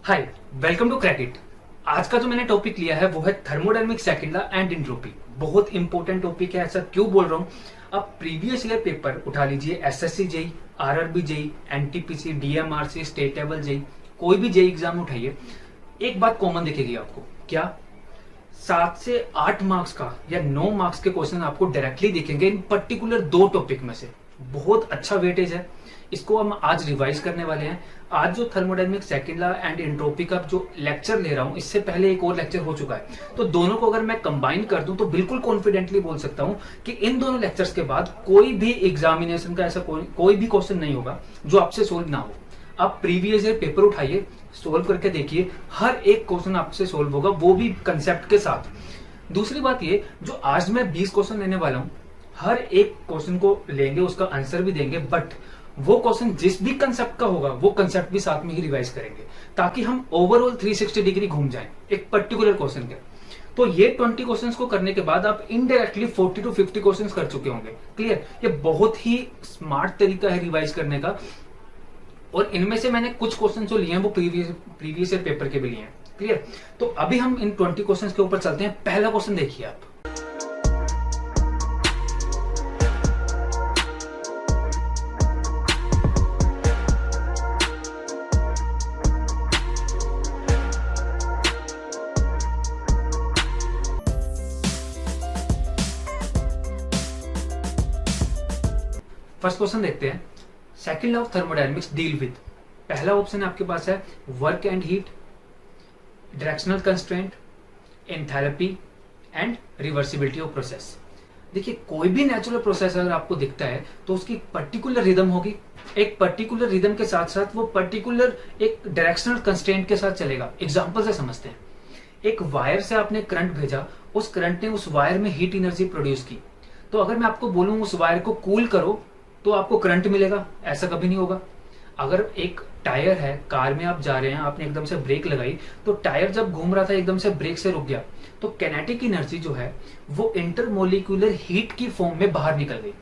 Hi, welcome to crack it. आज का जो मैंने टॉपिक लिया है वो है thermodynamic second law and entropy. बहुत इंपॉर्टेंट टॉपिक है। ऐसा क्यों बोल रहा हूँ, आप प्रीवियस ईयर पेपर उठा लीजिए, SSC JE, RRB JE, NTPC, DMRC, state level JE, कोई भी जेई एग्जाम उठाइए, एक बात कॉमन दिखेगी आपको। क्या? 7 से 8 मार्क्स का या 9 मार्क्स के क्वेश्चन आपको डायरेक्टली दिखेंगे इन पर्टिकुलर दो टॉपिक में से। बहुत अच्छा वेटेज है। इसको हम आज रिवाइज करने वाले हैं। आज जो thermodynamic second law and entropy का जो लेक्चर ले रहा हूं, इससे पहले एक और लेक्चर हो चुका है, तो दोनों को अगर मैं कंबाइन कर दूं तो बिल्कुल कॉन्फिडेंटली बोल सकता हूं कि इन दोनों लेक्चर्स के बाद कोई भी एग्जामिनेशन का ऐसा कोई भी क्वेश्चन नहीं होगा जो आपसे सोल्व ना हो। आप प्रीवियस ईयर पेपर उठाइए, सोल्व करके देखिए, हर एक क्वेश्चन आपसे सोल्व होगा, वो भी कंसेप्ट के साथ। दूसरी बात ये, जो आज मैं 20 क्वेश्चन लेने वाला हूं, हर एक क्वेश्चन को लेंगे, उसका आंसर भी देंगे, बट वो क्वेश्चन जिस भी कंसेप्ट का होगा वो कंसेप्ट भी साथ में ही रिवाइज करेंगे, ताकि हम ओवरऑल 360 डिग्री घूम जाएं एक पर्टिकुलर क्वेश्चन के। तो ये 20 क्वेश्चंस को करने के बाद आप इनडायरेक्टली 40 to 50 क्वेश्चंस कर चुके होंगे। क्लियर? ये बहुत ही स्मार्ट तरीका है रिवाइज करने का। और इनमें से मैंने कुछ क्वेश्चन जो लिए हैं वो प्रीवियस ईयर पेपर के भी लिए हैं। क्लियर? तो अभी हम इन 20 क्वेश्चंस के ऊपर चलते हैं। पहला क्वेश्चन देखिए आप। फर्स्ट क्वेश्चन देखते हैं। Second law of thermodynamics deal with, पहला ऑप्शन आपके पास है work and heat, directional constraint, enthalpy and reversibility of process. देखिए, कोई भी नेचुरल प्रोसेस अगर आपको दिखता है तो उसकी पर्टिकुलर रिदम होगी। एक पर्टिकुलर रिदम के साथ साथ वो पर्टिकुलर एक डायरेक्शनल कंस्ट्रेंट के साथ चलेगा। एग्जांपल से समझते हैं। एक वायर से आपने करंट भेजा, उस करंट ने उस वायर में हीट एनर्जी प्रोड्यूस की। तो अगर मैं आपको बोलूं उस वायर को कूल करो तो आपको करंट मिलेगा? ऐसा कभी नहीं होगा। अगर एक टायर है, कार में आप जा रहे हैं, आपने एकदम से ब्रेक लगाई, तो टायर जब घूम रहा था एकदम से ब्रेक से रुक गया, तो कैनेटिक एनर्जी जो है वो इंटरमोलिकुलर हीट की फॉर्म में बाहर निकल गई।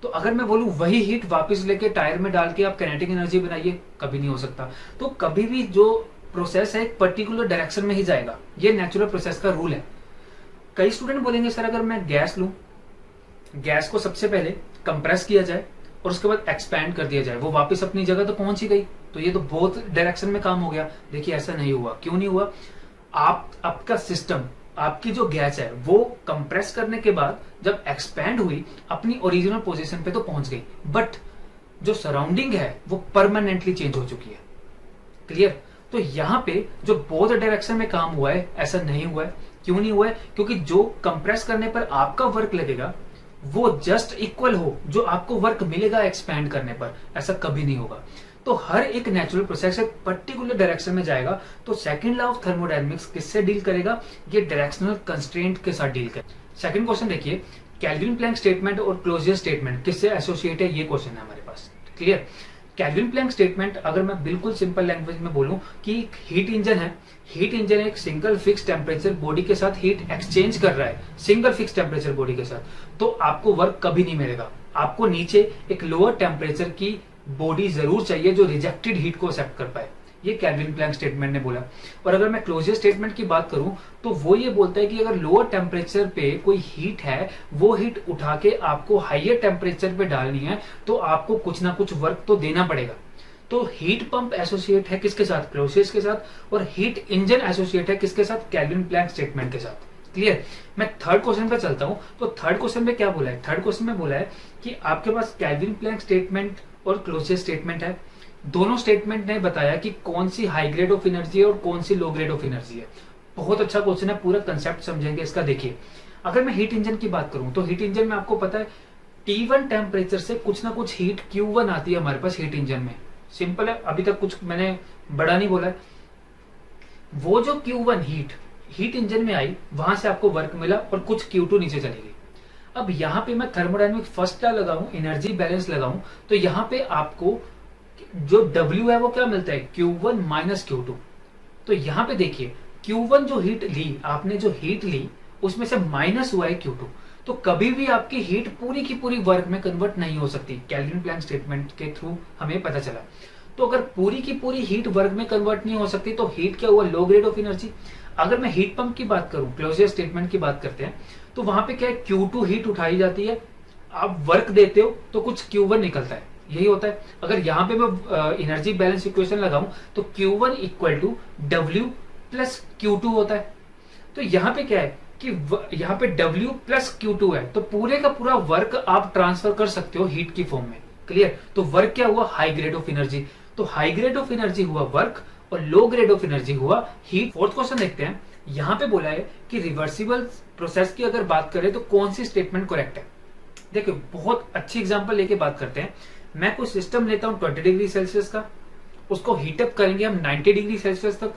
तो अगर मैं बोलूं वही हीट वापस लेके टायर में डाल के आप कैनेटिक एनर्जी बनाइए, कभी नहीं हो सकता। तो कभी भी जो प्रोसेस है एक पर्टिकुलर डायरेक्शन में ही जाएगा। ये नेचुरल प्रोसेस का रूल है। कई स्टूडेंट बोलेंगे सर अगर मैं गैस लूं, गैस को सबसे पहले कंप्रेस किया जाए और उसके बाद एक्सपैंड कर दिया जाए, वो वापस अपनी जगह तो पहुंच ही गई, तो ये तो बहुत डायरेक्शन में काम हो गया। देखिए, ऐसा नहीं हुआ। क्यों नहीं हुआ? आपका सिस्टम, आपकी जो गैस है वो कंप्रेस करने के बाद जब एक्सपैंड हुई अपनी ओरिजिनल पोजीशन पे तो पहुंच गई, बट जो सराउंडिंग है वो परमानेंटली चेंज हो चुकी है। क्लियर? तो यहाँ पे जो बोथ डायरेक्शन में काम हुआ है, ऐसा नहीं हुआ है। क्यों नहीं हुआ है? क्योंकि जो कंप्रेस करने पर आपका वर्क लगेगा वो जस्ट इक्वल हो जो आपको वर्क मिलेगा एक्सपैंड करने पर, ऐसा कभी नहीं होगा। तो हर एक नेचुरल प्रोसेस एक पर्टिकुलर डायरेक्शन में जाएगा। तो सेकंड लॉ ऑफ थर्मोडायनेमिक्स किससे डील करेगा? ये डायरेक्शनल कंस्ट्रेंट के साथ डील करेगा। सेकंड क्वेश्चन देखिए, केल्विन प्लैंक स्टेटमेंट और क्लोजर स्टेटमेंट किससे एसोसिएट है, ये क्वेश्चन है हमारे पास। क्लियर? केल्विन प्लैंक स्टेटमेंट अगर मैं बिल्कुल सिंपल लैंग्वेज में बोलूं कि हीट इंजन है, हीट इंजन एक सिंगल फिक्स टेम्परेचर बॉडी के साथ हीट एक्सचेंज कर रहा है, सिंगल फिक्स टेम्परेचर बॉडी के साथ, तो आपको वर्क कभी नहीं मिलेगा। आपको नीचे एक लोअर टेम्परेचर की बॉडी जरूर चाहिए जो रिजेक्टेड हीट को एक्सेप्ट कर पाए। ये केल्विन प्लैंक स्टेटमेंट ने बोला। और अगर मैं क्लोजर स्टेटमेंट की बात करूं तो वो ये बोलता है कि अगर लोअर टेम्परेचर पे कोई हीट है, वो हीट उठा के आपको हाईयर टेम्परेचर पे डालनी है, तो आपको कुछ ना कुछ वर्क तो देना पड़ेगा। तो हीट पंप एसोसिएट है किसके साथ? क्लोजर के साथ। और हीट इंजन एसोसिएट है किसके साथ? केल्विन प्लैंक स्टेटमेंट के साथ। क्लियर? मैं थर्ड क्वेश्चन पे चलता हूं। तो थर्ड क्वेश्चन में क्या बोला है? थर्ड क्वेश्चन में बोला है कि आपके पास केल्विन प्लैंक स्टेटमेंट और क्लोजर स्टेटमेंट है। दोनों स्टेटमेंट ने बताया कि कौन सी हाई ग्रेड ऑफ एनर्जी है और कौन सी लो ग्रेड ऑफ एनर्जी है। बहुत अच्छा क्वेश्चन है, पूरा कंसेप्ट समझेंगे इसका। देखिए, अगर मैं हीट इंजन की बात करूं तो हीट इंजन में आपको पता है T1 टेम्परेचर से कुछ ना कुछ हीट Q1 आती है हमारे पास हीट इंजन में। सिंपल है, अभी तक कुछ मैंने बड़ा नहीं बोला है। वो जो Q1 हीट इंजन में आई, वहां से आपको वर्क मिला और कुछ Q2 नीचे चली गई। अब यहाँ पे मैं थर्मोडायनेमिक फर्स्ट लॉ लगाऊं, एनर्जी बैलेंस लगाऊं, तो यहाँ पे आपको जो W है वो क्या मिलता है? Q1 minus Q2। तो यहाँ पे देखिए, Q1 जो हीट ली, आपने जो हीट ली उसमें से माइनस हुआ है Q2, तो कभी भी आपकी हीट पूरी की पूरी वर्क में कन्वर्ट नहीं हो सकती। केल्विन प्लैंक स्टेटमेंट के थ्रू हमें पता चला। तो अगर पूरी की पूरी हीट वर्क में कन्वर्ट नहीं हो सकती तो हीट क्या हुआ, लो ग्रेड ऑफ एनर्जी। अगर मैं हीट पंप की बात करूं, क्लोजर स्टेटमेंट की बात करते हैं, तो वहां पे क्या है, Q2 हीट उठाई जाती है, आप वर्क देते हो तो कुछ Q1 निकलता है, यही होता है। अगर यहाँ पे मैं एनर्जी बैलेंस इक्वेशन लगाऊं तो Q1 equal to W plus Q2 होता है। तो यहाँ पे क्या है कि यहाँ पे W प्लस Q2 है, तो पूरे का पूरा वर्क आप ट्रांसफर कर सकते हो हीट की फॉर्म में। क्लियर? तो वर्क क्या हुआ, हाई ग्रेड ऑफ एनर्जी। तो हाई ग्रेड ऑफ एनर्जी हुआ वर्क और लो ग्रेड ऑफ एनर्जी हुआ हीट। फोर्थ क्वेश्चन देखते हैं। यहाँ पे बोला है कि रिवर्सिबल प्रोसेस की अगर बात करें तो कौन सी स्टेटमेंट करेक्ट है। देखिए बहुत अच्छी एग्जांपल लेके बात करते हैं। मैं कोई सिस्टम लेता हूं 20 डिग्री सेल्सियस का, उसको हीटअप करेंगे हम 90 डिग्री सेल्सियस तक,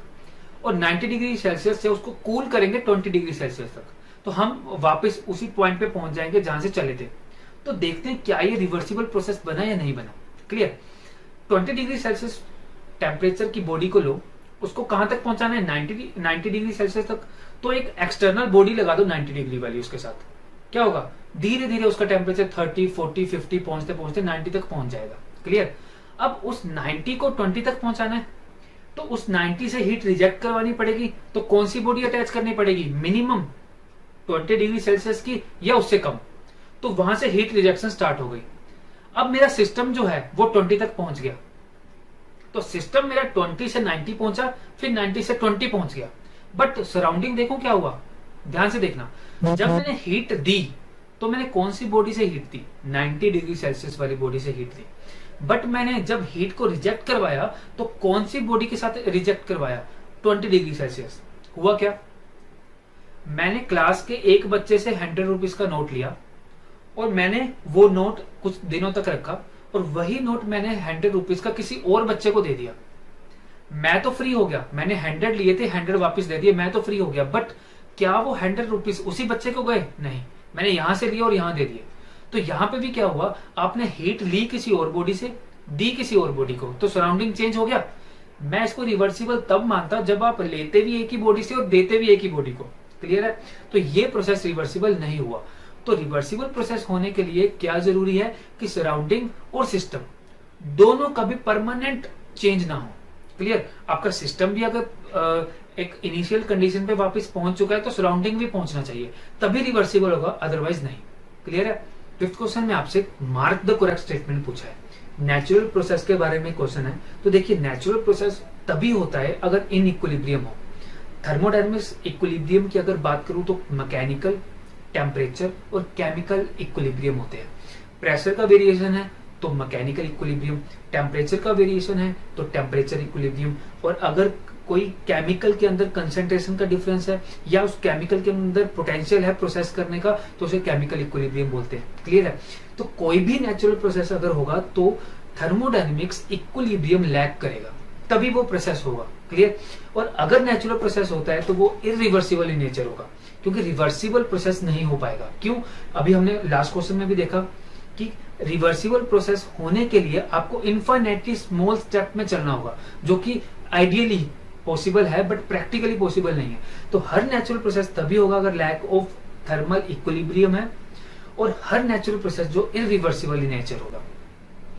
और 90 डिग्री सेल्सियस से उसको कूल करेंगे 20 डिग्री सेल्सियस तक, तो हम वापस उसी पॉइंट पे पहुंच जाएंगे जहां से चले थे। तो देखते हैं क्या ये रिवर्सिबल प्रोसेस बना या नहीं बना। क्लियर? 20 डिग्री सेल्सियस टेम्परेचर की बॉडी को लो, उसको कहां तक पहुंचाना है, 90 डिग्री सेल्सियस तक। तो एक एक्सटर्नल बॉडी लगा दो 90 डिग्री वाली, उसके साथ क्या होगा, धीरे धीरे उसका टेम्परेचर 30, 40, 50 पहुंचते पहुंचते 90 तक पहुंच जाएगा। क्लियर? अब उस 90 को 20 तक पहुंचाना है, तो उस 90 से हीट रिजेक्ट करवानी पड़ेगी। तो कौन सी बॉडी अटैच करनी पड़ेगी, मिनिमम 20 डिग्री सेल्सियस की या उससे कम। तो वहां से हीट रिजेक्शन स्टार्ट हो गई। अब मेरा सिस्टम जो है वो 20 तक पहुंच गया, तो सिस्टम मेरा 20 से 90 पहुंचा, फिर 90 से 20 पहुंच गया। बट सराउंडिंग देखो क्या हुआ, ध्यान से देखना। जब मैंने हीट दी तो मैंने कौन सी बॉडी से हीट दी, 90 डिग्री सेल्सियस वाली बॉडी से हीट दी। बट मैंने जब हीट को रिजेक्ट करवाया तो कौन सी बॉडी के साथ रिजेक्ट करवाया, 20 डिग्री सेल्सियस। हुआ क्या, मैंने क्लास के एक बच्चे से 100 रुपीज का नोट लिया और मैंने वो नोट कुछ दिनों तक रखा, और वही नोट मैंने 100 रुपीज का किसी और बच्चे को दे दिया। मैं तो फ्री हो गया, मैंने 100 लिए थे, 100 वापस दे दिए, मैं तो फ्री हो गया। बट क्या वो 100 रुपीज उसी बच्चे को गए, नहीं, मैंने यहां से लिए और यहां दे दिए। तो यहां पे भी क्या हुआ, आपने हीट ली किसी और बॉडी से, दी किसी और बॉडी को, तो सराउंडिंग चेंज हो गया। मैं इसको रिवर्सिबल तब मानता जब आप लेते भी एक ही बॉडी से और देते भी एक ही बॉडी को। क्लियर है? तो ये प्रोसेस रिवर्सिबल नहीं हुआ। तो रिवर्सिबल प्रोसेस होने के लिए क्या जरूरी है कि सराउंडिंग और सिस्टम दोनों का भी परमानेंट चेंज ना हो। क्लियर? आपका सिस्टम भी अगर एक इनिशियल कंडीशन पे वापस पहुंच चुका है तो सराउंडिंग भी पहुंचना चाहिए, तभी रिवर्सिबल होगा, अदरवाइज नहीं। क्लियर है? फिफ्थ क्वेश्चन में आपसे मार्क द करेक्ट स्टेटमेंट पूछा है। नेचुरल प्रोसेस के बारे में क्वेश्चन है। तो देखिए नेचुरल प्रोसेस तभी होता है अगर इन इक्विलिब्रियम हो। थर्मोडायनामिक्स इक्विलिब्रियम की अगर बात करूं तो मैकेनिकल, टेम्परेचर और केमिकल इक्विलिब्रियम होते हैं। प्रेशर का वेरिएशन है तो मैकेनिकल इक्विलिब्रियम, टेम्परेचर का वेरिएशन है तो टेम्परेचर इक्विलिब्रियम, और अगर कोई केमिकल के अंदर कंसेंट्रेशन का डिफरेंस है या उस केमिकल के अंदर पोटेंशियल है प्रोसेस करने का तो उसे केमिकल इक्विलिब्रियम बोलते हैं। क्लियर है? तो कोई भी नेचुरल प्रोसेस अगर होगा तो थर्मोडायनेमिक्स इक्विलिब्रियम लैक करेगा, तभी वो प्रोसेस होगा। क्लियर? और अगर नेचुरल प्रोसेस होता है तो वो इरिवर्सिबल इन नेचर होगा, क्योंकि रिवर्सिबल प्रोसेस नहीं हो पाएगा। क्यों? अभी हमने लास्ट क्वेश्चन में भी देखा कि रिवर्सिबल प्रोसेस होने के लिए आपको इनफाइनाइटली स्मॉल स्टेप में चलना होगा, जो कि आइडियली पॉसिबल है बट प्रैक्टिकली पॉसिबल नहीं है। तो हर नेचुरल प्रोसेस तभी होगा अगर लैक ऑफ थर्मल इक्विलिब्रियम है, और हर नेचुरल प्रोसेस जो इरिवर्सिबल इन नेचर होगा।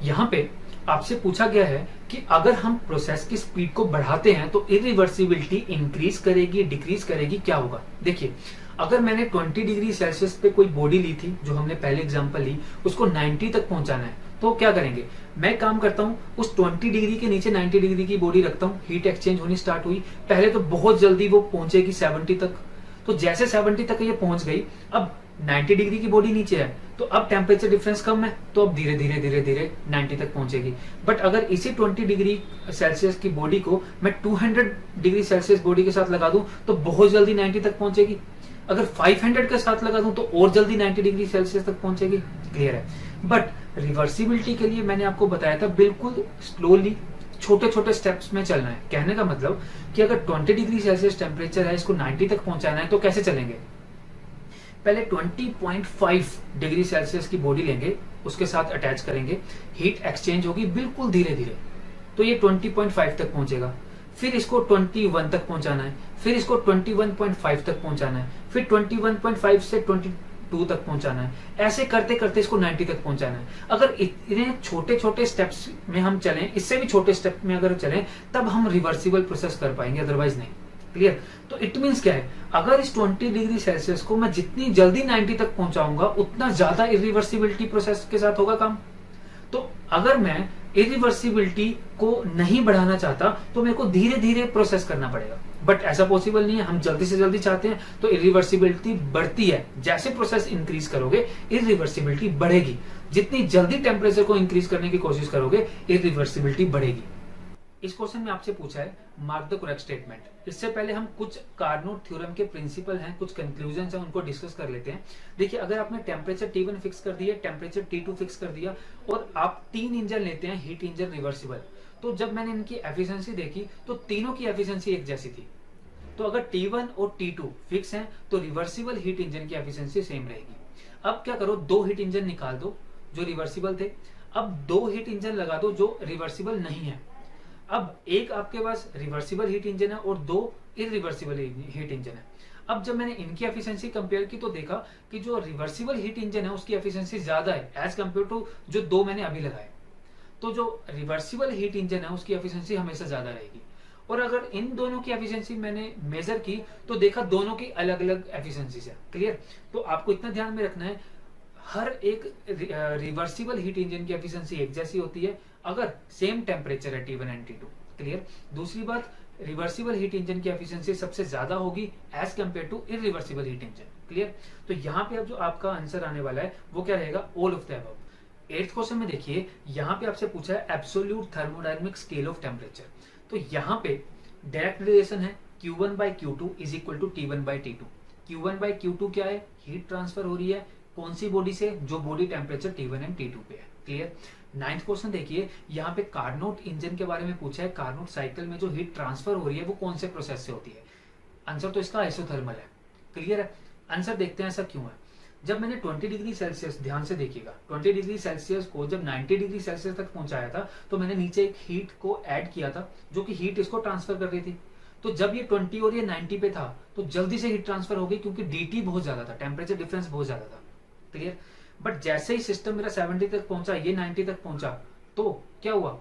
यहाँ पे आपसे पूछा गया है कि अगर हम प्रोसेस की स्पीड को बढ़ाते हैं तो इरिवर्सिबिलिटी इंक्रीज करेगी, डिक्रीज करेगी, क्या होगा। देखिए अगर मैंने 20 डिग्री सेल्सियस पे कोई बॉडी ली थी, जो हमने पहले एग्जांपल ली, उसको 90 तक पहुंचाना है, तो क्या करेंगे, मैं काम करता हूं उस 20 डिग्री के नीचे 90 डिग्री की बॉडी रखता हूं, हीट एक्सचेंज होनी स्टार्ट हुई। पहले तो बहुत जल्दी वो पहुंचेगी 70 तक, तो जैसे 70 तक ये पहुंच गई, अब 90 डिग्री की बॉडी नीचे है तो अब टेम्परेचर डिफरेंस कम है, तो अब धीरे धीरे धीरे धीरे 90 तक पहुंचेगी। बट अगर इसी 20 डिग्री सेल्सियस की बॉडी को मैं 200 डिग्री सेल्सियस बॉडी के साथ लगा दूं तो बहुत जल्दी 90 तक पहुंचेगी। अगर 500 के साथ लगा दूं तो और जल्दी 90 डिग्री सेल्सियस तक पहुंचेगी। क्लियर है? बट रिवर्सिबिलिटी के लिए मैंने आपको बताया था बिल्कुल स्लोली, छोटे छोटे स्टेप्स में चलना है। कहने का मतलब कि अगर 20 डिग्री सेल्सियस टेम्परेचर है, इसको 90 तक पहुंचाना है, तो कैसे चलेंगे, पहले 20.5 डिग्री सेल्सियस की बॉडी लेंगे, उसके साथ अटैच करेंगे, हीट एक्सचेंज होगी बिल्कुल धीरे धीरे, तो ये 20.5 तक पहुंचेगा। फिर इसको 21 तक पहुंचाना है, फिर इसको 21.5 तक पहुंचाना है, फिर 21.5 से 2 तक पहुंचाना है, ऐसे करते करते इसको 90 तक पहुंचाना है। अगर इतने छोटे छोटे स्टेप्स में हम चलें, इससे भी छोटे स्टेप में अगर चलें, तब हम रिवर्सिबल प्रोसेस कर पाएंगे, अदरवाइज नहीं। क्लियर? तो इट मीन्स क्या है, अगर इस 20 डिग्री सेल्सियस को मैं जितनी जल्दी 90 तक पहुंचाऊंगा, उतना ज्यादा इरिवर्सिबिलिटी प्रोसेस के साथ होगा काम। तो अगर मैं इरिवर्सिबिलिटी को नहीं बढ़ाना चाहता, तो मेरे को धीरे धीरे प्रोसेस करना पड़ेगा, बट ऐसा पॉसिबल नहीं है। हम जल्दी से जल्दी चाहते हैं तो इरिवर्सिबिलिटी बढ़ती है। जैसे प्रोसेस इंक्रीज करोगे, इरिवर्सिबिलिटी बढ़ेगी। जितनी जल्दी टेम्परेचर को इंक्रीज करने की कोशिश करोगे, इरिवर्सिबिलिटी बढ़ेगी। इस क्वेश्चन में आपसे पूछा है मार्क द करेक्ट स्टेटमेंट। इससे पहले हम कुछ कार्नोट थ्योरम के प्रिंसिपल हैं, कुछ कंक्लूजन हैं, उनको डिस्कस कर लेते हैं। देखिए, अगर आपने टेम्परेचर T1 फिक्स कर दिया, टेम्परेचर T2 फिक्स कर दिया, और आप 3 इंजन लेते हैं, हीट इंजन, रिवर्सिबल, तो जब मैंने इनकी एफिशिएंसी देखी तो तीनों की एफिशिएंसी एक जैसी थी। तो अगर T1 और T2 फिक्स हैं, तो रिवर्सिबल हीट इंजन की एफिशिएंसी सेम रहेगी। अब क्या करो, 2 हीट इंजन निकाल दो जो रिवर्सिबल थे, अब 2 हीट इंजन लगा दो जो रिवर्सिबल नहीं है। अब एक आपके पास रिवर्सिबल हीट इंजन है और 2 इरिवर्सिबल हीट इंजन है। अब जब मैंने इनकी एफिशिएंसी कंपेयर की, तो देखा कि जो रिवर्सिबल हीट इंजन है उसकी एफिशिएंसी ज्यादा है एज कंपेयर टू जो 2 मैंने अभी लगाए। तो जो रिवर्सिबल हीट इंजन है उसकी एफिशिएंसी हमेशा ज्यादा रहेगी। और अगर इन दोनों की एफिशिएंसी मैंने मेजर की, तो देखा दोनों की अलग अलग एफिशिएंसी है। क्लियर? तो आपको इतना ध्यान में रखना है, हर एक रिवर्सिबल हीट इंजन की एफिशिएंसी एक जैसी होती है अगर सेम टेम्परेचर है T1 एंड T2। क्लियर? दूसरी बात, रिवर्सिबल हीट इंजन की एफिशिएंसी सबसे ज्यादा होगी as compare to irreversible heat engine. Clear? तो यहाँ पे अब जो आपका आंसर आने वाला है वो क्या रहेगा, all of the above. 8th question में देखिए, यहाँ पे आपसे पूछा है absolute thermodynamic scale of temperature. तो यहाँ पे डायरेक्ट रिलेशन है Q1 by Q2 is equal to T1 by T2। Q1 by Q2 क्या है, हीट ट्रांसफर हो रही है कौन सी बॉडी से, जो body temperature T1 and T2 पे है। क्लियर? 9th क्वेश्चन देखिए, यहाँ पे कार्नोट इंजन के बारे में पूछा है। कार्नोट साइकिल में जो हीट ट्रांसफर हो रही है वो कौन से प्रोसेस से होती है। आंसर तो इसका आइसोथर्मल है। क्लियर है? आंसर देखते हैं ऐसा क्यों है। जब मैंने 20 डिग्री सेल्सियस, ध्यान से देखिएगा, 20 डिग्री सेल्सियस को जब 90 डिग्री सेल्सियस तक पहुंचाया था, तो मैंने नीचे एक हीट को ऐड किया था जो कि हीट इसको ट्रांसफर कर रही थी। तो जब ये 20 और ये 90 पे था, तो जल्दी से हीट ट्रांसफर हो गई क्योंकि dt बहुत ज्यादा था, टेम्परेचर डिफरेंस बहुत ज्यादा था। क्लियर? बट जैसे ही सिस्टम मेरा 70 तक पहुंचा, ये 90 तक पहुंचा, तो क्या हुआ,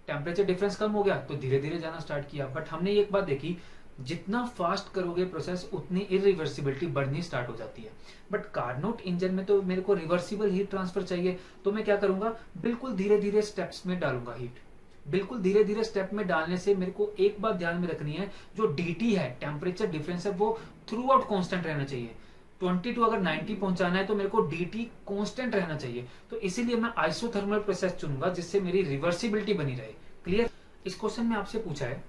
टेम्परेचर डिफरेंस कम हो गया, तो धीरे धीरे जाना स्टार्ट किया। बट हमने एक बात देखी, जितना फास्ट करोगे प्रोसेस, उतनी इरिवर्सिबिलिटी बढ़नी स्टार्ट हो जाती है। बट कार्नोट इंजन में तो मेरे को रिवर्सिबल हीट ट्रांसफर चाहिए, तो मैं क्या करूंगा, बिल्कुल धीरे धीरे स्टेप्स में डालूंगा हीट। बिल्कुल धीरे धीरे स्टेप में डालने से मेरे को एक बात ध्यान में रखनी है, जो dt है, टेम्परेचर डिफरेंस है, वो थ्रू आउट कॉन्स्टेंट रहना चाहिए। 22 अगर 90 पहुंचाना है तो मेरे को dt कांस्टेंट रहना चाहिए। तो इसीलिए मैं आइसोथर्मल प्रोसेस चुनूंगा जिससे मेरी रिवर्सिबिलिटी बनी रहे। क्लियर? इस क्वेश्चन में आपसे पूछा है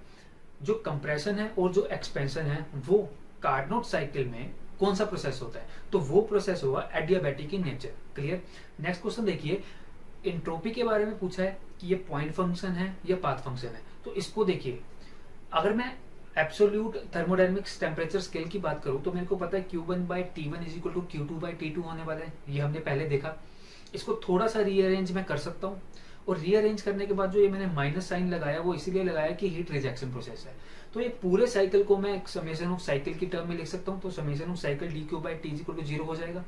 जो कंप्रेशन है और जो एक्सपेंशन है वो कार्नोट साइकिल में कौन सा प्रोसेस होता है, तो वो प्रोसेस होगा adiabatic in nature. Clear? Next question देखिए, एंट्रोपी के बारे में पूछा है कि ये पॉइंट फंक्शन है या पाथ फंक्शन है। तो इसको देखिए, अगर मैं एब्सोल्यूट थर्मोडायनेमिक्स टेम्परेचर स्केल की बात करूं, तो मेरे को पता है Q1 by T1 is equal to Q2 by T2 होने वाला है। ये हमने पहले देखा। इसको थोड़ा सा रीअरेंज मैं कर सकता हूँ, और रीअरेंज करने के बाद जो ये मैंने माइनस साइन लगाया, वो इसीलिए लगाया कि हीट रिजेक्शन प्रोसेस है। तो ये पूरे साइकिल को मैं एक समेशन ऑफ साइकिल की टर्म में लिख सकता हूँ। तो summation of cycle dq by t is equal to 0 हो जाएगा।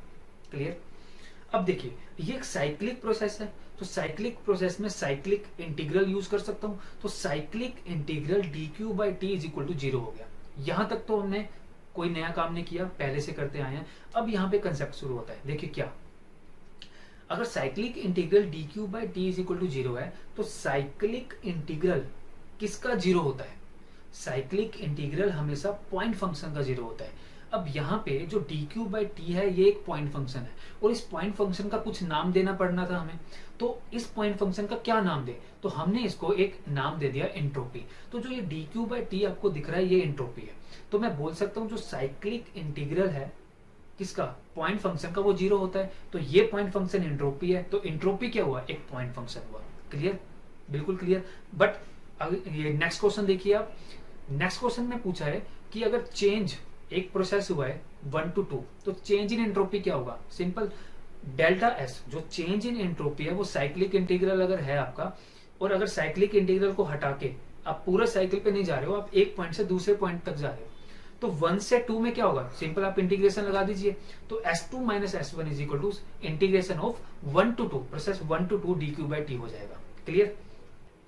क्लियर? अब देखिए, ये एक साइक्लिक प्रोसेस है, तो साइक्लिक प्रोसेस में साइक्लिक इंटीग्रल यूज कर सकता हूं। तो cyclic integral dq by t is equal to 0 हो गया। यहां तक तो हमने कोई नया काम नहीं किया, पहले से करते आए हैं। अब यहाँ पे कंसेप्ट शुरू होता है। देखिए क्या, अगर cyclic integral dq by t is equal to 0 है, तो साइक्लिक इंटीग्रल किसका 0 होता है? साइक्लिक इंटीग्रल हमेशा पॉइंट फंक्शन का 0 होता है। अब यहाँ पे जो dq by t है, ये एक पॉइंट फंक्शन है, और इस पॉइंट फंक्शन का कुछ नाम देना पड़ना था हमें। तो इस पॉइंट फंक्शन का क्या नाम दे, तो हमने इसको एक नाम दे दिया एंट्रोपी। तो जो ये dq by t आपको दिख रहा है, ये एंट्रोपी है। तो मैं बोल सकता हूँ जो साइक्लिक इंटीग्रल है किसका, पॉइंट फंक्शन का, वो 0 होता है। तो ये पॉइंट फंक्शन एंट्रोपी है। तो एंट्रोपी क्या हुआ, एक पॉइंट फंक्शन हुआ। क्लियर? बिल्कुल क्लियर। बट ये नेक्स्ट क्वेश्चन देखिए आप। नेक्स्ट क्वेश्चन में पूछा है कि अगर चेंज, एक प्रोसेस हुआ है 1 to 2, तो चेंज इन एंट्रोपी क्या होगा? सिंपल, डेल्टा एस, जो चेंज इन एंट्रोपी है वो साइक्लिक इंटीग्रल अगर है आपका, और अगर साइक्लिक इंटीग्रल को हटा के आप पूरे साइकिल पे नहीं जा रहे हो, आप एक पॉइंट से दूसरे पॉइंट तक जा रहे हो, तो 1 से 2 में क्या होगा, सिंपल आप इंटीग्रेशन लगा दीजिए, तो S2 minus S1 is equal to integration of 1 to 2 process 1 to 2 dq/t हो जाएगा। क्लियर।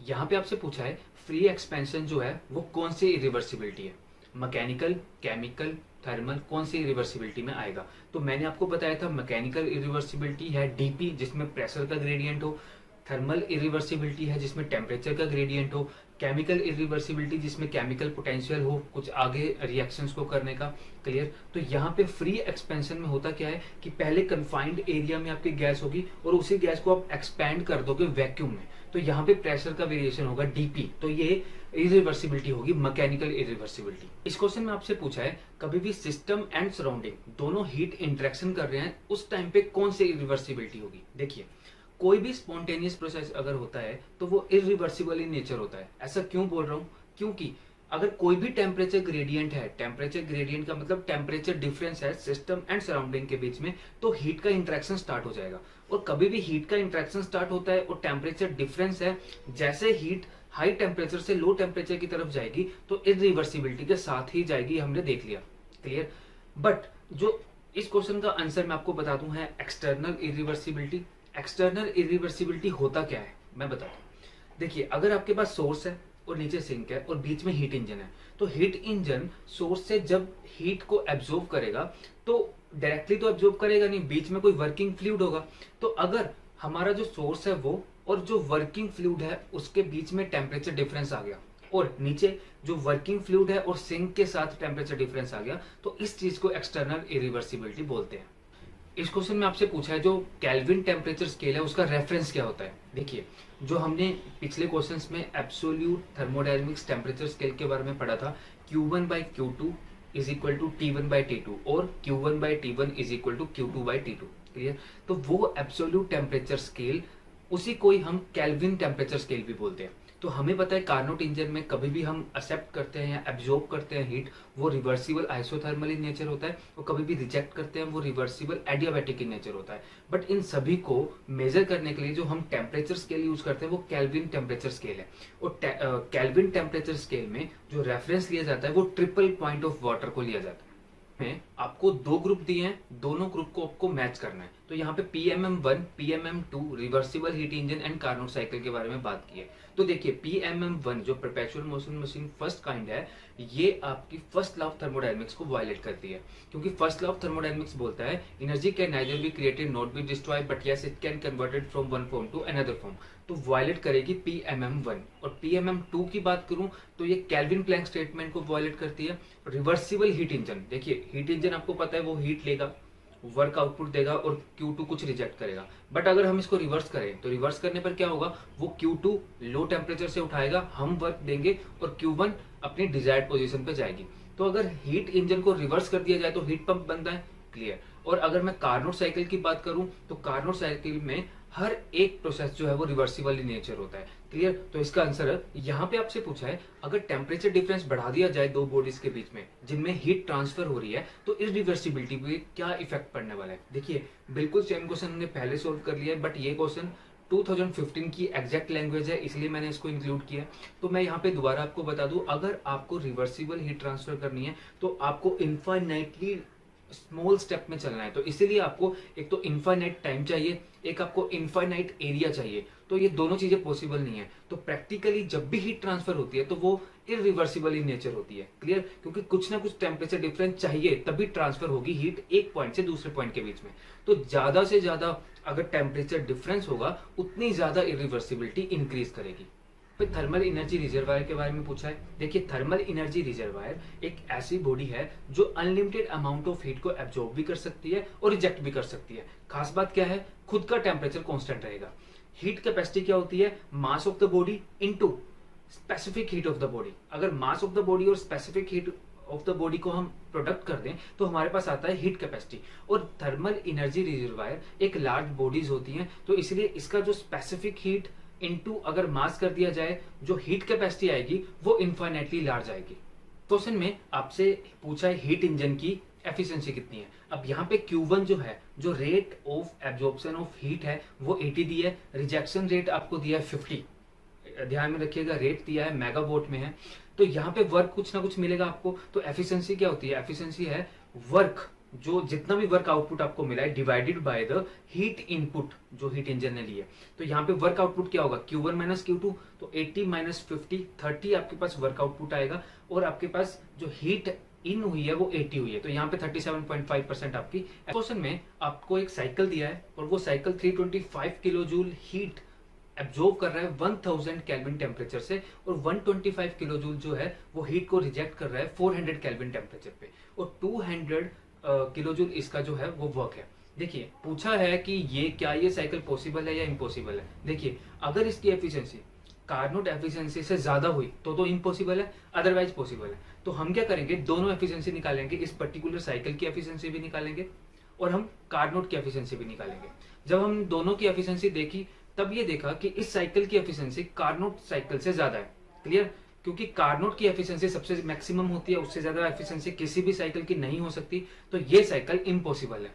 यहाँ पे आपसे पूछा है फ्री एक्सपेंशन जो है वो कौन सी इरिवर्सिबिलिटी है, मैकेनिकल, केमिकल, थर्मल, कौन सी इरिवर्सिबिलिटी में आएगा। तो मैंने आपको बताया था मैकेनिकल इरिवर्सिबिलिटी है डीपी जिसमें प्रेशर का ग्रेडियंट हो, थर्मल इरिवर्सिबिलिटी है जिसमें टेम्परेचर का ग्रेडियंट हो, केमिकल इरिवर्सिबिलिटी जिसमें केमिकल पोटेंशियल हो कुछ आगे रिएक्शंस को करने का। क्लियर। तो यहाँ पे फ्री एक्सपेंशन में होता क्या है कि पहले कन्फाइंड एरिया में आपकी गैस होगी और उसी गैस को आप एक्सपैंड कर दोगे वैक्यूम में, तो यहाँ पे प्रेशर का वेरिएशन होगा डीपी, तो ये इरिवर्सिबिलिटी होगी, मैकेनिकल इरिवर्सिबिलिटी। इस क्वेश्चन में आपसे पूछा है कभी भी सिस्टम एंड सराउंडिंग दोनों हीट इंटरेक्शन कर रहे हैं उस टाइम पे कौन सी इरिवर्सिबिलिटी होगी। देखिए कोई भी स्पॉन्टेनियस प्रोसेस अगर होता है तो वो इरिवर्सिबल इन नेचर होता है। ऐसा क्यों बोल रहा हूँ, क्योंकि अगर कोई भी टेम्परेचर ग्रेडियंट है, टेम्परेचर ग्रेडियंट का मतलब टेम्परेचर डिफरेंस है सिस्टम एंड सराउंडिंग के बीच में, तो हीट का इंटरेक्शन स्टार्ट हो जाएगा। और कभी भी हीट का इंटरेक्शन स्टार्ट होता है और टेम्परेचर डिफरेंस है, जैसे हीट हाई टेम्परेचर से लो टेम्परेचर की तरफ जाएगी तो इरिवर्सिबिलिटी के साथ ही जाएगी, हमने देख लिया। क्लियर। बट जो इस क्वेश्चन का आंसर मैं आपको बता दूं है एक्सटर्नल इरिवर्सिबिलिटी। एक्सटर्नल इरिवर्सिबिलिटी होता क्या है मैं बताता हूँ। देखिए अगर आपके पास सोर्स है और नीचे सिंक है और बीच में हीट इंजन है, तो हीट इंजन सोर्स से जब हीट को एब्जॉर्ब करेगा तो डायरेक्टली तो एब्जॉर्ब करेगा नहीं, बीच में कोई वर्किंग फ्लूइड होगा। तो अगर हमारा जो सोर्स है वो और जो वर्किंग फ्लूइड है उसके बीच में टेम्परेचर डिफरेंस आ गया और नीचे जो वर्किंग फ्लूइड है और सिंक के साथ टेम्परेचर डिफरेंस आ गया, तो इस चीज को एक्सटर्नल इरिवर्सिबिलिटी बोलते हैं। इस क्वेश्चन में आपसे पूछा है जो केल्विन टेम्परेचर स्केल है उसका रेफरेंस क्या होता है। देखिए जो हमने पिछले क्वेश्चंस में एब्सोल्यूट थर्मोडायनेमिक्स टेम्परेचर स्केल के बारे में पढ़ा था, Q1/Q2 is equal to T1/T2 और Q1/T1 is equal to Q2/T2। Clear. तो वो एब्सोल्यूट टेम्परेचर स्केल उसी को ही हम केल्विन टेम्परेचर स्केल भी बोलते हैं। तो हमें पता है कार्नोट इंजन में कभी भी हम एक्सेप्ट करते हैं या एब्जॉर्ब करते हैं हीट, वो रिवर्सिबल आइसोथर्मल इन नेचर होता है, और कभी भी रिजेक्ट करते हैं वो रिवर्सिबल एडियाबैटिक इन नेचर होता है। बट इन सभी को मेजर करने के लिए जो हम टेम्परेचर स्केल यूज करते हैं वो केल्विन टेम्परेचर स्केल है। और केल्विन टेम्परेचर स्केल में जो रेफरेंस लिया जाता है वो ट्रिपल पॉइंट ऑफ वाटर को लिया जाता है। में आपको दो ग्रुप दिए हैं, दोनों ग्रुप को आपको मैच करना है। तो यहाँ पे PMM1, PMM2 reversible heat engine and Carnot cycle के बारे में बात की है। तो देखिए PMM1 जो perpetual motion machine first kind है, ये आपकी फर्स्ट लॉ ऑफ थर्मोडायनेमिक्स को वायलेट करती है, क्योंकि फर्स्ट लॉ ऑफ थर्मोडायनेमिक्स बोलता है energy can neither be created not be destroyed but yes it can converted from one form to another form. तो वायलेट करेगी PMM1। और PMM2 की बात करूं तो ये केल्विन प्लैंक स्टेटमेंट को वायलेट करती है। रिवर्सिबल हीट इंजन, देखिए हीट इंजन आपको पता है वो हीट लेगा, वर्क आउटपुट देगा और Q2 कुछ रिजेक्ट करेगा। बट अगर हम इसको रिवर्स करें तो रिवर्स करने पर क्या होगा, वो Q2 लो टेम्परेचर से उठाएगा, हम वर्क देंगे और Q1 अपनी डिजायर्ड पोजीशन पे जाएगी। तो अगर हीट इंजन को रिवर्स कर दिया जाए तो हीट पंप बनता है। क्लियर। और अगर मैं कार्नोट साइकिल की बात करूं तो कार्नोट साइकिल में हर एक प्रोसेस जो है वो रिवर्सिबल इन नेचर होता है। क्लियर। तो इसका आंसर है, यहाँ पे आपसे पूछा है अगर टेम्परेचर डिफरेंस बढ़ा दिया जाए दो बॉडीज के बीच में जिनमें हीट ट्रांसफर हो रही है तो इरिवर्सिबिलिटी पे क्या इफेक्ट पड़ने वाला है। देखिए बिल्कुल सेम क्वेश्चन हमने पहले सोल्व कर लिया है, बट ये क्वेश्चन 2015 की एग्जैक्ट लैंग्वेज है इसलिए मैंने इसको इंक्लूड किया। तो मैं यहाँ पे दोबारा आपको बता दूं, अगर आपको रिवर्सिबल हीट ट्रांसफर करनी है तो आपको इनफाइनाइटली स्मॉल स्टेप में चलना है। तो इसीलिए आपको एक तो इनफाइनाइट टाइम चाहिए, एक आपको इनफाइनाइट एरिया चाहिए। तो ये दोनों चीजें पॉसिबल नहीं है। तो प्रैक्टिकली जब भी हीट ट्रांसफर होती है तो वो इरिवर्सिबल इन नेचर होती है। क्लियर। क्योंकि कुछ ना कुछ टेम्परेचर डिफरेंस चाहिए तभी ट्रांसफर होगी हीट एक पॉइंट से दूसरे पॉइंट के बीच में। तो ज्यादा से ज्यादा अगर टेम्परेचर डिफरेंस होगा उतनी ज्यादा इरिवर्सिबिलिटी इंक्रीज करेगी। फिर थर्मल एनर्जी रिजर्वायर के बारे में पूछा है। देखिए थर्मल एनर्जी रिजर्वायर एक ऐसी बॉडी है जो अनलिमिटेड अमाउंट ऑफ हीट को एब्जॉर्ब भी कर सकती है और रिजेक्ट भी कर सकती है। खास बात क्या है, खुद का टेम्परेचर कांस्टेंट रहेगा। हीट कैपेसिटी क्या होती है, mass of the body into specific heat of the body. अगर मास ऑफ द बॉडी और specific heat of the body को हम प्रोडक्ट कर दें तो हमारे पास आता है हीट कैपेसिटी। और थर्मल एनर्जी रिजर्वायर एक लार्ज बॉडीज होती हैं, तो इसलिए इसका जो स्पेसिफिक हीट इनटू अगर मास कर दिया जाए, जो हीट कैपेसिटी आएगी वो इनफाइनाइटली लार्ज आएगी। क्वेश्चन में आपसे पूछा है हीट इंजन की एफिशिएंसी कितनी है। अब यहाँ पे Q1 जो है, जो rate of absorption of heat है वो 80 दी है, रिजेक्शन रेट आपको दिया है 50। ध्यान में रखिएगा रेट दिया है मेगावाट में है, तो यहाँ पे वर्क कुछ ना कुछ मिलेगा आपको। तो एफिशिएंसी क्या होती है, एफिशिएंसी है वर्क, जो जितना भी वर्क आउटपुट आपको मिला है divided by the heat input जो हीट इंजन ने लिया। तो यहाँ पे वर्क आउटपुट क्या होगा, Q1 माइनस Q2, तो 80 माइनस 50 30 आपके पास वर्क आउटपुट आएगा, और आपके पास जो हीट इन हुई है वो 80 हुई है, तो यहाँ पे 37.5% आपकी। क्वेश्चन में आपको एक साइकिल दिया है और वो cycle 325 kilo joule heat absorb कर रहा है 1000 केल्विन टेम्परेचर से, और 125 किलो जूल जो है वो हीट को रिजेक्ट कर रहा है 400 केल्विन टेम्परेचर पे, और 200 किलो जूल इसका जो है वो वर्क है। देखिए पूछा है कि ये साइकिल पॉसिबल है या इम्पॉसिबल है। देखिए अगर इसकी एफिशिएंसी कार्नोट एफिशिएंसी से ज्यादा हुई तो इम्पॉसिबल है, अदरवाइज पॉसिबल है। तो हम क्या करेंगे, दोनों एफिशिएंसी निकालेंगे, इस पर्टिकुलर साइकिल की एफिशिएंसी भी निकालेंगे और हम कार्नोट की एफिशिएंसी भी निकालेंगे। जब हम दोनों की एफिशिएंसी देखी तब ये देखा कि इस साइकिल की एफिशिएंसी कार्नोट साइकिल से ज्यादा है। क्लियर, क्योंकि कार्नोट की एफिशिएंसी सबसे मैक्सिमम होती है, उससे ज्यादा एफिशिएंसी किसी भी साइकिल की नहीं हो सकती, तो ये साइकिल इम्पॉसिबल है।